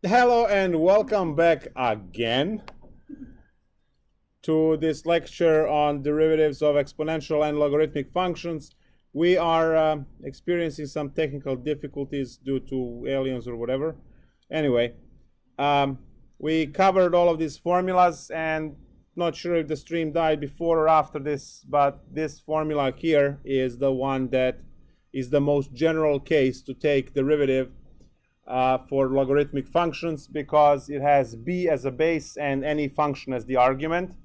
Hello and welcome back again to this lecture on derivatives of exponential and logarithmic functions. We are experiencing some technical difficulties due to aliens or whatever. Anyway, we covered all of these formulas, and not sure if the stream died before or after this, but this formula here is the one that is the most general case to take derivative for logarithmic functions, because it has b as a base and any function as the argument.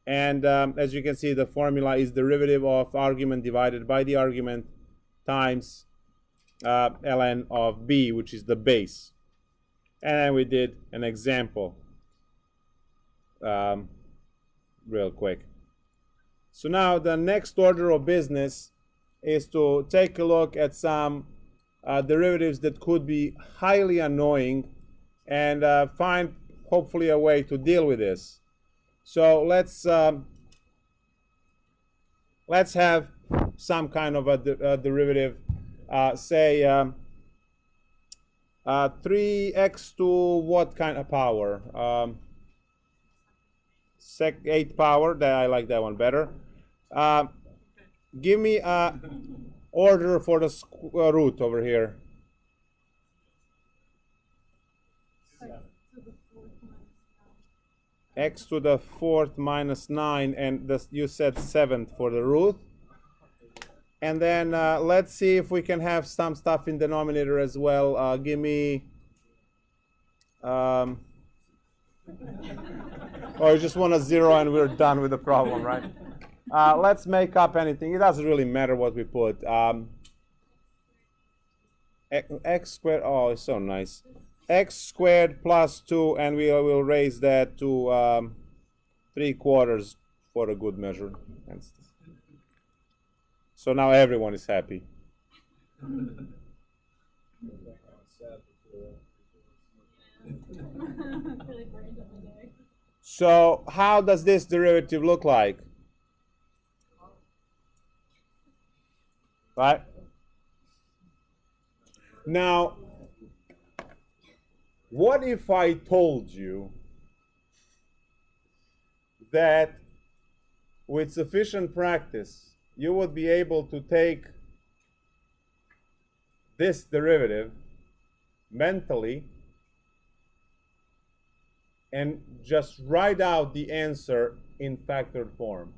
And as you can see, the formula is derivative of argument divided by the argument times ln of b, which is the base. And then we did an example real quick. So now the next order of business is to take a look at some derivatives that could be highly annoying and find hopefully a way to deal with this. So let's have some kind of a derivative, say 3x to what kind of power? 8th power. I like that one better. Give me a order for the square root over here. X to the 4th minus 9, and you said 7th for the root. And then let's see if we can have some stuff in denominator as well. Give me oh, you just want a 0 and we're done with the problem, right? Let's make up anything. It doesn't really matter what we put. X squared, oh, it's so nice. X squared plus 2, and we will raise that to 3/4 for a good measure. So now everyone is happy. So how does this derivative look like? Right? Now, what if I told you that with sufficient practice, you would be able to take this derivative mentally and just write out the answer in factored form?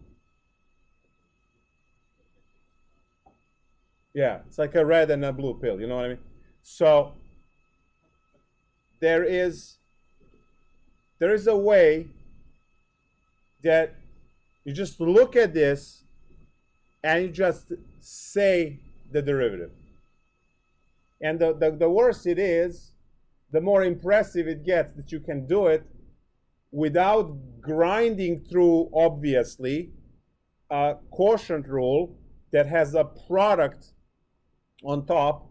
Yeah, it's like a red and a blue pill, you know what I mean? So there is a way that you just look at this and you just say the derivative. And the worse it is, the more impressive it gets that you can do it without grinding through, obviously, a quotient rule that has a product on top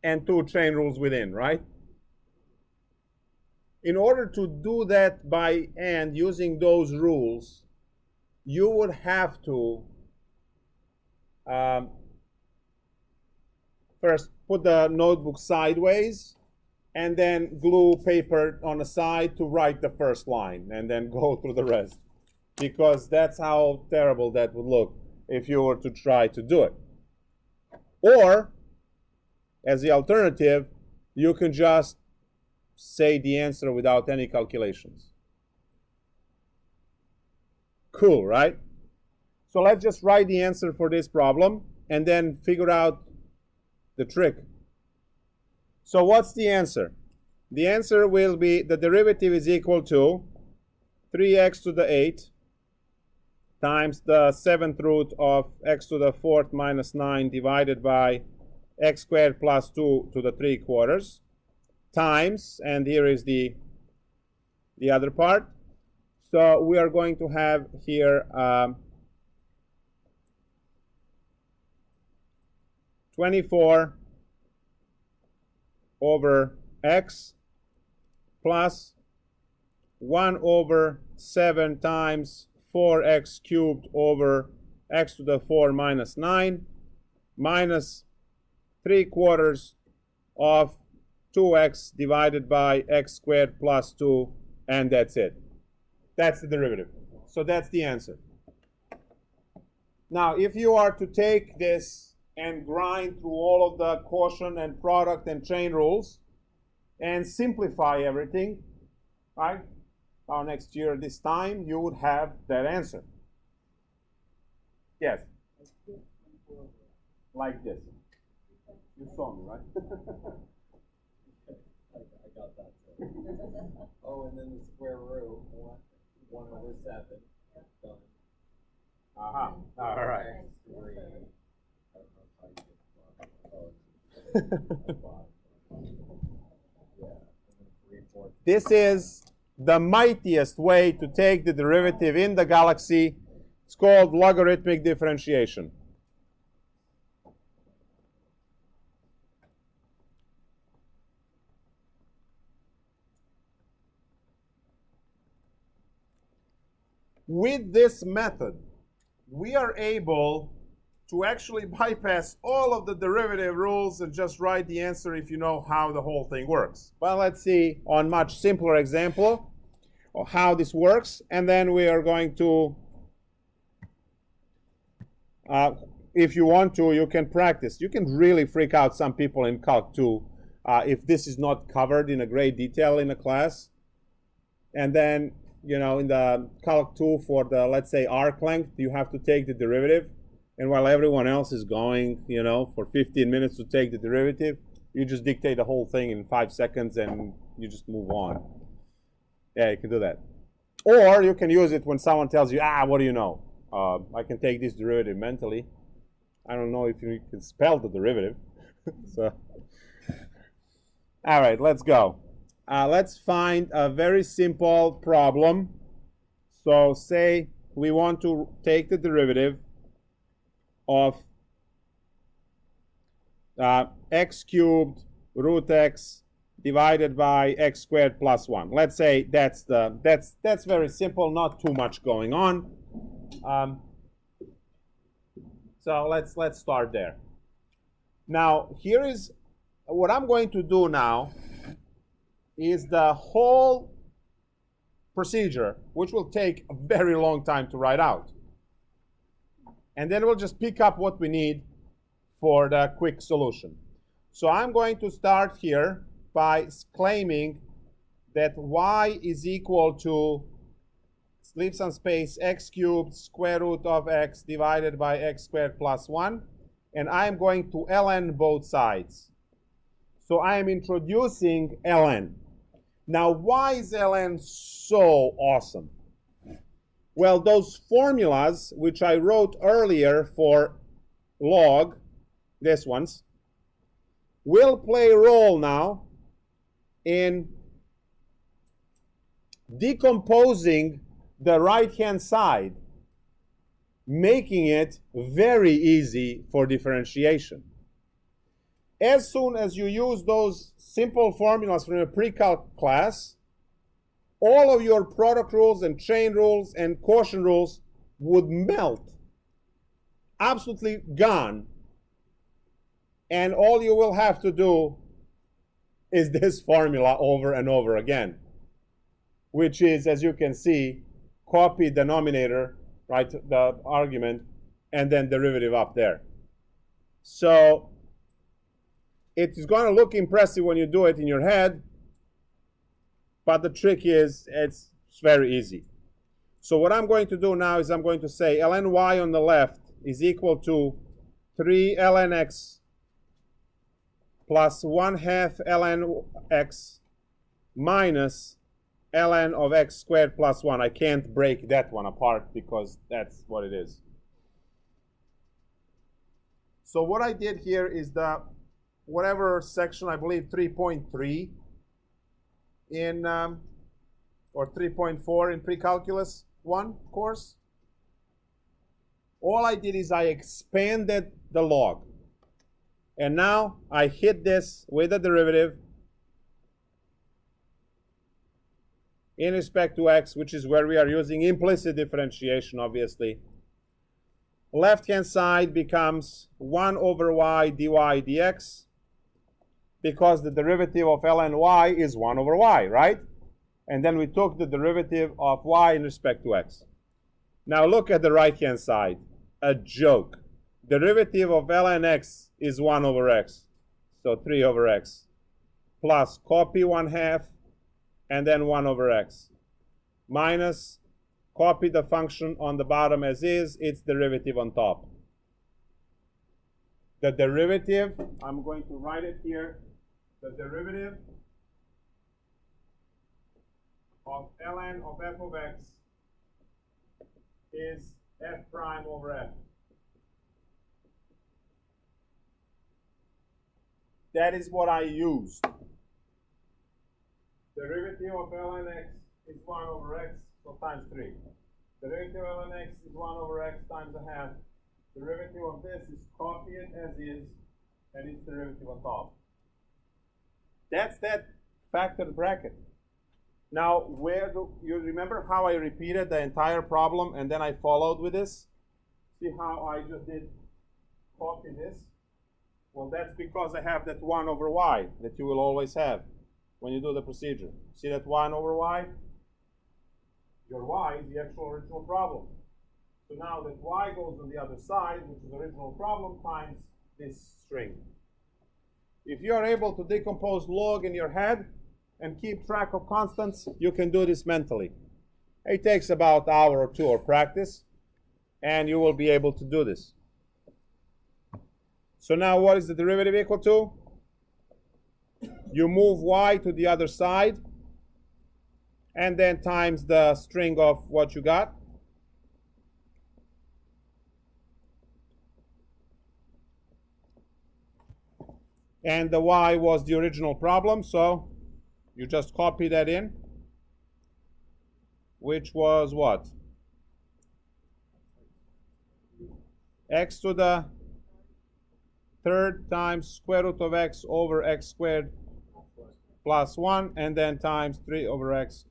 and 2 chain rules within, right? In order to do that by hand using those rules, you would have to first put the notebook sideways and then glue paper on the side to write the first line and then go through the rest, because that's how terrible that would look if you were to try to do it. Or, as the alternative, you can just say the answer without any calculations. Cool, right? So let's just write the answer for this problem and then figure out the trick. So what's the answer? The answer will be the derivative is equal to 3x to the 8 times the 7th root of x to the 4th minus 9 divided by x squared plus 2 to the 3/4 times, and here is the other part. So we are going to have here 24 over x plus 1 over 7 times 4x cubed over x to the 4 minus 9 minus 3/4 of 2x divided by x squared plus 2, and that's it. That's the derivative. So that's the answer. Now, if you are to take this and grind through all of the quotient and product and chain rules and simplify everything, right? Next year, this time, you would have that answer. Yes? Like this. You saw me, right? I got that. Oh, and then the square root, 1 over 7. Done. Aha. All right. X3. I don't know how you get yeah. And then 3/4. This is the mightiest way to take the derivative in the galaxy. It's called logarithmic differentiation. With this method, we are able to actually bypass all of the derivative rules and just write the answer if you know how the whole thing works. But let's see on much simpler example of how this works, and then we are going to, if you want to, you can practice. You can really freak out some people in Calc 2 if this is not covered in a great detail in a class. And then, you know, in the Calc 2 for the, let's say, arc length, you have to take the derivative. And while everyone else is going, you know, for 15 minutes to take the derivative, you just dictate the whole thing in 5 seconds and you just move on. Yeah, you can do that. Or you can use it when someone tells you, what do you know? I can take this derivative mentally. I don't know if you can spell the derivative. So, all right, let's go. Let's find a very simple problem. So say we want to take the derivative of x cubed root x divided by x squared plus 1. Let's say that's very simple, not too much going on. So let's start there. Now here is what I'm going to do now is the whole procedure, which will take a very long time to write out. And then we'll just pick up what we need for the quick solution. So I'm going to start here by claiming that y is equal to, leave some space, x cubed square root of x divided by x squared plus 1. And I'm going to ln both sides. So I am introducing ln. Now, why is ln so awesome? Well, those formulas which I wrote earlier for log, this ones, will play a role now in decomposing the right-hand side, making it very easy for differentiation. As soon as you use those simple formulas from a pre-calc class, all of your product rules and chain rules and quotient rules would melt, absolutely gone. And all you will have to do is this formula over and over again, which is, as you can see, copy denominator, right, the argument, and then derivative up there. So it is going to look impressive when you do it in your head, but the trick is it's very easy. So what I'm going to do now is I'm going to say ln y on the left is equal to 3 ln x plus 1/2 ln x minus ln of x squared plus 1. I can't break that one apart because that's what it is. So what I did here is the whatever section, I believe 3.3 in or 3.4 in pre-calculus 1 course. All I did is I expanded the log. And now I hit this with the derivative in respect to x, which is where we are using implicit differentiation, obviously. Left-hand side becomes 1 over y dy dx because the derivative of ln y is 1 over y, right? And then we took the derivative of y in respect to x. Now look at the right-hand side. A joke. Derivative of ln x is 1 over x. So 3 over x. Plus copy 1/2 and then 1 over x. Minus copy the function on the bottom as is, its derivative on top. The derivative, I'm going to write it here, the derivative of ln of f of x is f prime over f. That is what I used. Derivative of ln x is 1 over x, so times 3. Derivative of ln x is 1 over x times 1/2. Derivative of this is copy it as is, and its derivative on top. That's that factored bracket. Now, where do you remember how I repeated the entire problem and then I followed with this? See how I just did copy this? Well, that's because I have that 1 over y that you will always have when you do the procedure. See that 1 over y? Your y is the actual original problem. So now that y goes on the other side, which is the original problem, times this string. If you are able to decompose log in your head and keep track of constants, you can do this mentally. It takes about an hour or two of practice, and you will be able to do this. So now what is the derivative equal to? You move y to the other side, and then times the string of what you got. And the y was the original problem, so you just copy that in, which was what? X to the third times square root of x over x squared plus 1, and then times 3 over x.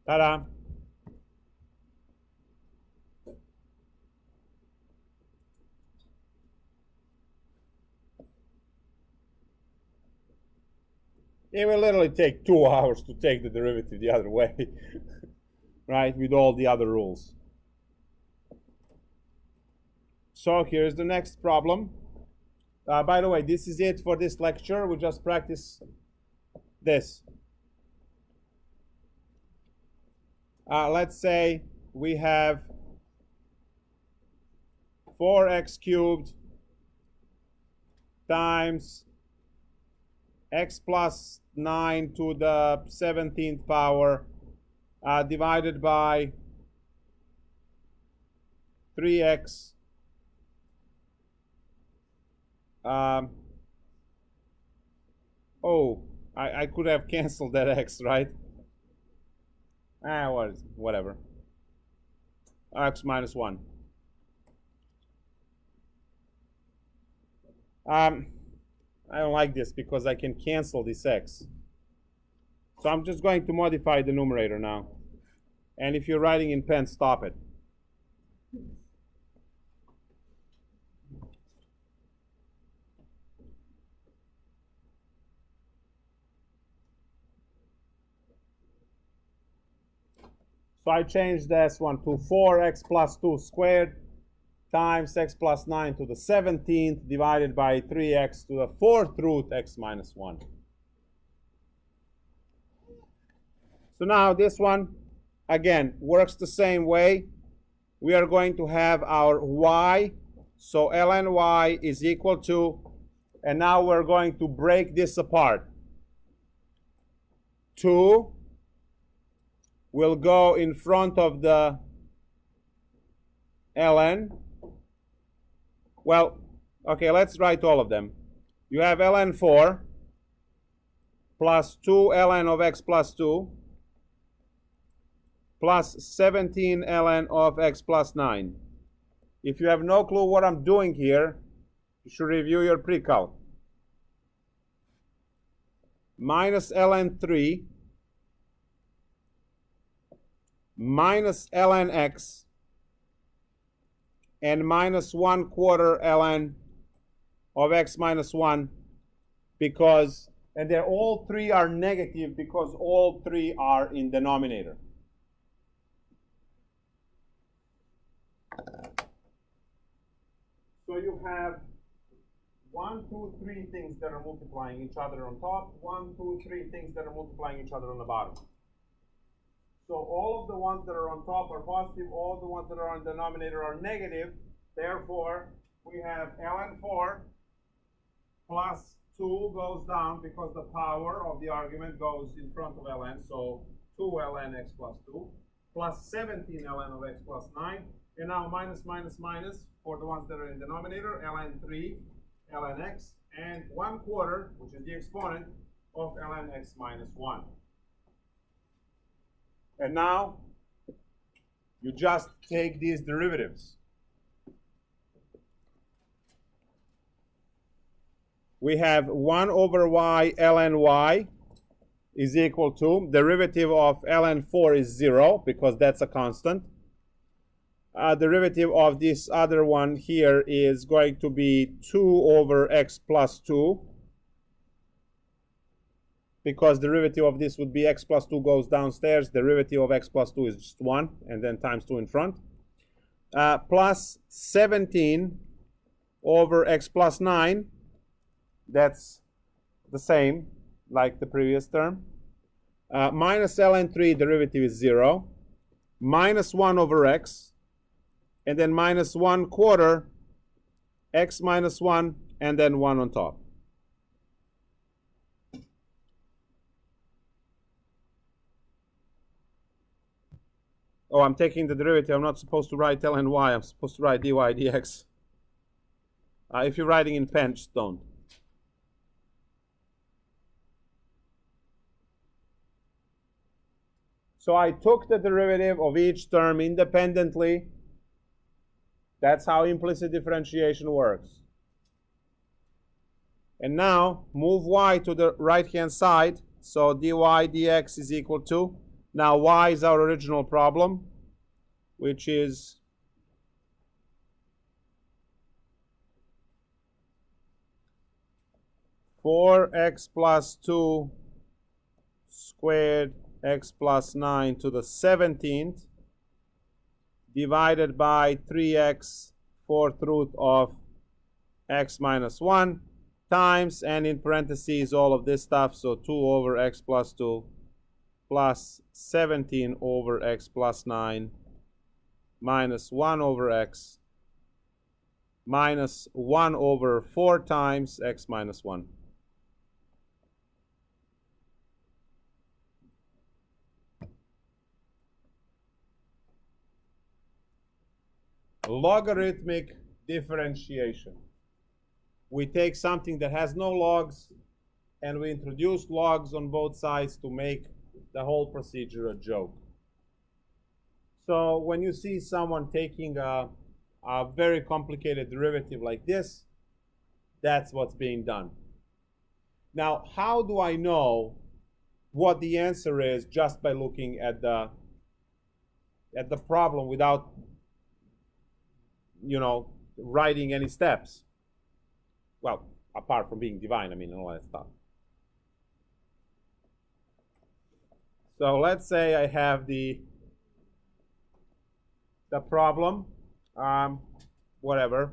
Ta-da! It will literally take 2 hours to take the derivative the other way, right, with all the other rules. So here's the next problem. By the way, this is it for this lecture. We just practice this. Let's say we have 4x cubed times x plus 9 to the 17th power divided by 3x I could have canceled that x, right? Whatever. X minus 1. I don't like this because I can cancel this x. So I'm just going to modify the numerator now. And if you're writing in pen, stop it. So I changed this one to 4x plus 2 squared times x plus 9 to the 17th divided by 3x to the 4th root x minus 1. So now this one, again, works the same way. We are going to have our y. So ln y is equal to, and now we're going to break this apart. 2 will go in front of the ln. Well, okay, let's write all of them. You have ln 4 plus 2 ln of x plus 2 plus 17 ln of x plus 9. If you have no clue what I'm doing here, you should review your pre-calc. Minus ln 3 minus ln x and minus 1/4 ln of x minus 1 because, and they're all three are negative because all three are in denominator. So you have 1, 2, 3 things that are multiplying each other on top, 1, 2, 3 things that are multiplying each other on the bottom. So all of the ones that are on top are positive, all of the ones that are on the denominator are negative. Therefore, we have ln 4 plus 2 goes down because the power of the argument goes in front of ln, so 2 ln x plus 2, plus 17 ln of x plus 9, and now minus, minus, minus for the ones that are in denominator, ln 3, ln x, and 1/4, which is the exponent, of ln x minus 1. And now, you just take these derivatives. We have 1 over y ln y is equal to, derivative of ln 4 is 0, because that's a constant. Derivative of this other one here is going to be 2 over x plus 2, because derivative of this would be x plus 2 goes downstairs, derivative of x plus 2 is just 1, and then times 2 in front, plus 17 over x plus 9, that's the same like the previous term, minus ln 3, derivative is 0, minus 1 over x, and then minus 1/4 x minus 1, and then 1 on top. Oh, I'm taking the derivative. I'm not supposed to write ln y. I'm supposed to write dy dx. If you're writing in pen, just don't. So I took the derivative of each term independently. That's how implicit differentiation works. And now move y to the right-hand side. So dy dx is equal to, now y is our original problem, which is four x plus 2 squared x plus 9 to the 17th divided by 3x 4th root of x minus 1 times, and in parentheses all of this stuff, so 2 over x plus 2 plus 17 over x plus 9 minus 1 over x minus 1 over 4 times x minus 1. Logarithmic differentiation. We take something that has no logs and we introduce logs on both sides to make the whole procedure a joke. So when you see someone taking a very complicated derivative like this, that's what's being done. Now, how do I know what the answer is just by looking at the problem without, writing any steps? Well, apart from being divine, and all that stuff. So let's say I have the problem, whatever,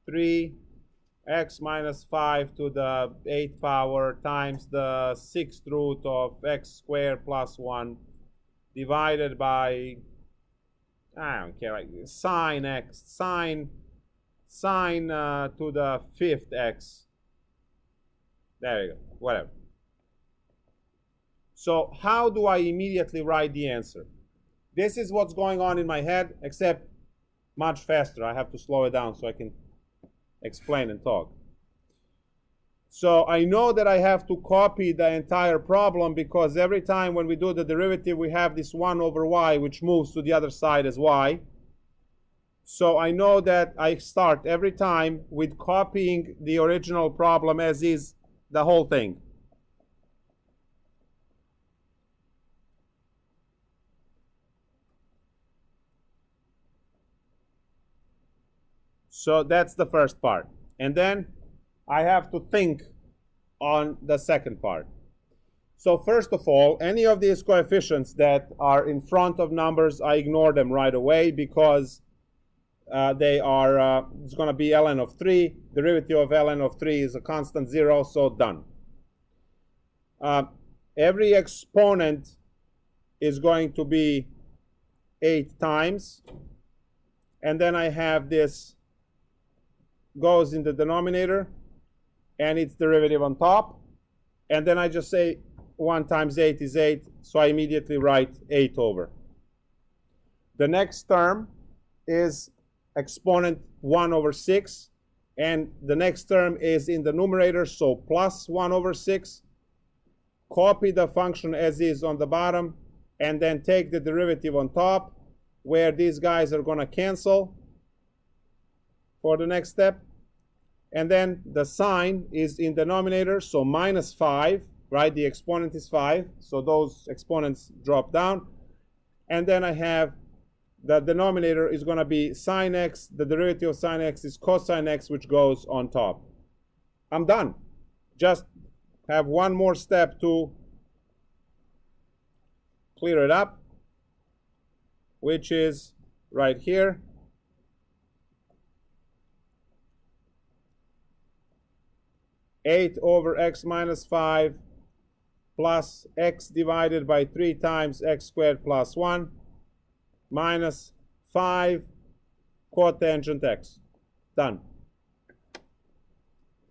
3x minus 5 to the 8th power times the 6th root of x squared plus 1 divided by, I don't care, like sine x, sine to the 5th x. There you go, whatever. So how do I immediately write the answer? This is what's going on in my head, except much faster. I have to slow it down so I can explain and talk. So I know that I have to copy the entire problem because every time when we do the derivative, we have this 1 over y, which moves to the other side as y. So I know that I start every time with copying the original problem as is, the whole thing. So that's the first part. And then I have to think on the second part. So first of all, any of these coefficients that are in front of numbers, I ignore them right away because they are, it's going to be ln of 3. Derivative of ln of 3 is a constant 0, so done. Every exponent is going to be 8 times. And then I have this goes in the denominator, and its derivative on top. And then I just say 1 times 8 is 8, so I immediately write 8 over. The next term is exponent 1 over 6, and the next term is in the numerator, so plus 1 over 6. Copy the function as is on the bottom, and then take the derivative on top, where these guys are going to cancel for the next step. And then the sign is in the denominator, so minus 5, right? The exponent is 5, so those exponents drop down. And then I have the denominator is going to be sine x. The derivative of sine x is cosine x, which goes on top. I'm done. Just have one more step to clear it up, which is right here. Eight over x minus 5 plus x divided by 3 times x squared plus 1 minus 5 cotangent x. Done.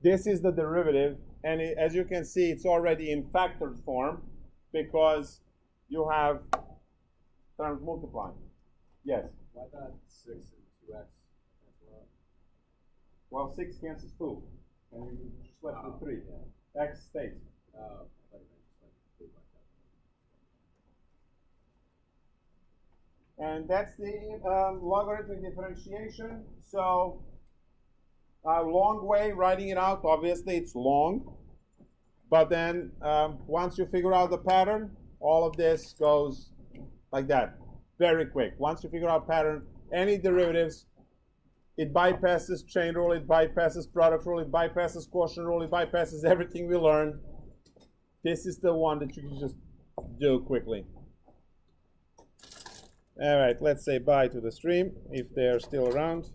This is the derivative, and as you can see, it's already in factored form because you have terms multiplying. Yes? Why not 6 and 2x as well? Well, 6 cancels 2, and you just left with 3. Yeah. X stays. I thought you meant just like 2 like that. And that's the logarithmic differentiation. So a long way writing it out. Obviously, it's long. But then once you figure out the pattern, all of this goes like that. Very quick. Once you figure out pattern, any derivatives, it bypasses chain rule, it bypasses product rule, it bypasses quotient rule, it bypasses everything we learned. This is the one that you can just do quickly. All right, let's say bye to the stream if they're still around.